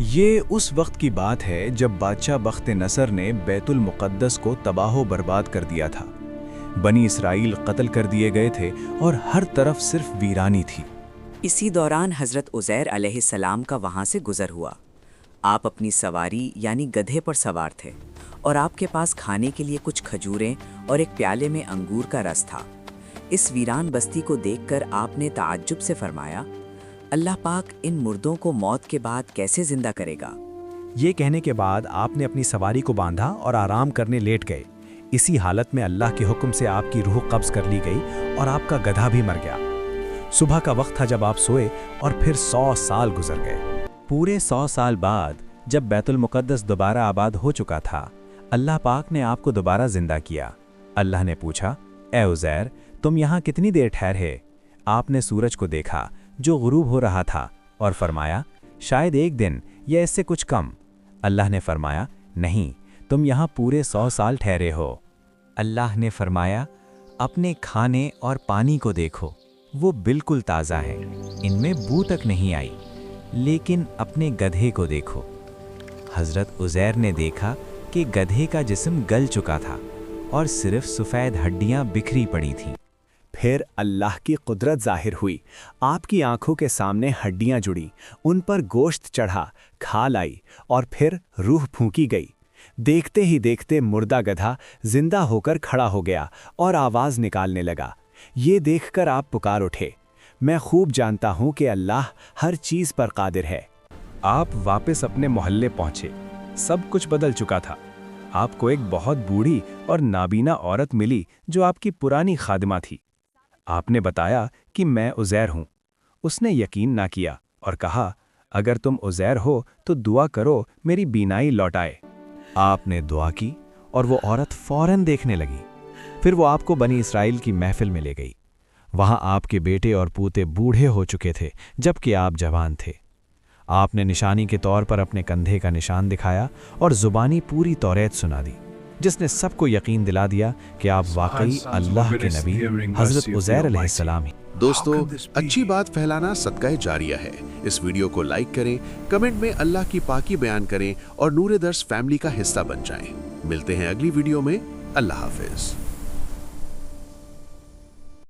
یہ اس وقت کی بات ہے جب بادشاہ بخت نصر نے بیت المقدس کو تباہ و برباد کر دیا تھا۔ بنی اسرائیل قتل کر دیے گئے تھے اور ہر طرف صرف ویرانی تھی۔ اسی دوران حضرت عزیر علیہ السلام کا وہاں سے گزر ہوا۔ آپ اپنی سواری یعنی گدھے پر سوار تھے اور آپ کے پاس کھانے کے لیے کچھ کھجوریں اور ایک پیالے میں انگور کا رس تھا۔ اس ویران بستی کو دیکھ کر آپ نے تعجب سے فرمایا، اللہ پاک ان مردوں کو موت کے بعد کیسے زندہ کرے گا؟ یہ کہنے کے بعد آپ نے اپنی سواری کو باندھا اور آرام کرنے لیٹ گئے۔ اسی حالت میں اللہ کے حکم سے آپ کی روح قبض کر لی گئی اور آپ کا گدھا بھی مر گیا۔ صبح کا وقت تھا جب آپ سوئے اور پھر 100 سال گزر گئے۔ پورے 100 سال بعد جب بیت المقدس دوبارہ آباد ہو چکا تھا، اللہ پاک نے آپ کو دوبارہ زندہ کیا۔ اللہ نے پوچھا، اے عزیر، تم یہاں کتنی دیر ٹھہرے؟ آپ نے سورج کو دیکھا جو غروب ہو رہا تھا اور فرمایا، شاید 1 دن یا اس سے کچھ کم۔ اللہ نے فرمایا، نہیں، تم یہاں پورے 100 سال ٹھہرے ہو۔ اللہ نے فرمایا، اپنے کھانے اور پانی کو دیکھو، وہ بالکل تازہ ہے، ان میں بو تک نہیں آئی، لیکن اپنے گدھے کو دیکھو۔ حضرت عزیر نے دیکھا کہ گدھے کا جسم گل چکا تھا اور صرف سفید ہڈیاں بکھری پڑی تھیں۔ پھر اللہ کی قدرت ظاہر ہوئی، آپ کی آنکھوں کے سامنے ہڈیاں جڑیں، ان پر گوشت چڑھا، کھال آئی اور پھر روح پھونکی گئی۔ دیکھتے ہی دیکھتے مردہ گدھا زندہ ہو کر کھڑا ہو گیا اور آواز نکالنے لگا۔ یہ دیکھ کر آپ پکار اٹھے، میں خوب جانتا ہوں کہ اللہ ہر چیز پر قادر ہے۔ آپ واپس اپنے محلے پہنچے۔ سب کچھ بدل چکا تھا۔ آپ کو ایک بہت بوڑھی اور نابینا عورت ملی جو آپ کی پرانی خادمہ تھی۔ آپ نے بتایا کہ میں عزیر ہوں۔ اس نے یقین نہ کیا اور کہا، اگر تم عزیر ہو تو دعا کرو میری بینائی لوٹائے۔ آپ نے دعا کی اور وہ عورت فوراً دیکھنے لگی۔ پھر وہ آپ کو بنی اسرائیل کی محفل میں لے گئی۔ وہاں آپ کے بیٹے اور پوتے بوڑھے ہو چکے تھے جبکہ آپ جوان تھے۔ آپ نے نشانی کے طور پر اپنے کندھے کا نشان دکھایا اور زبانی پوری توریت سنا دی، جس نے سب کو یقین دلا دیا کہ آپ واقعی اللہ کے نبی حضرت عزیر علیہ السلام ہیں۔ دوستو، اچھی بات پھیلانا صدقہ جاریہ ہے۔ اس ویڈیو کو لائک کریں، کمنٹ میں اللہ کی پاکی بیان کریں اور نور درس فیملی کا حصہ بن جائیں۔ ملتے ہیں اگلی ویڈیو میں۔ اللہ حافظ۔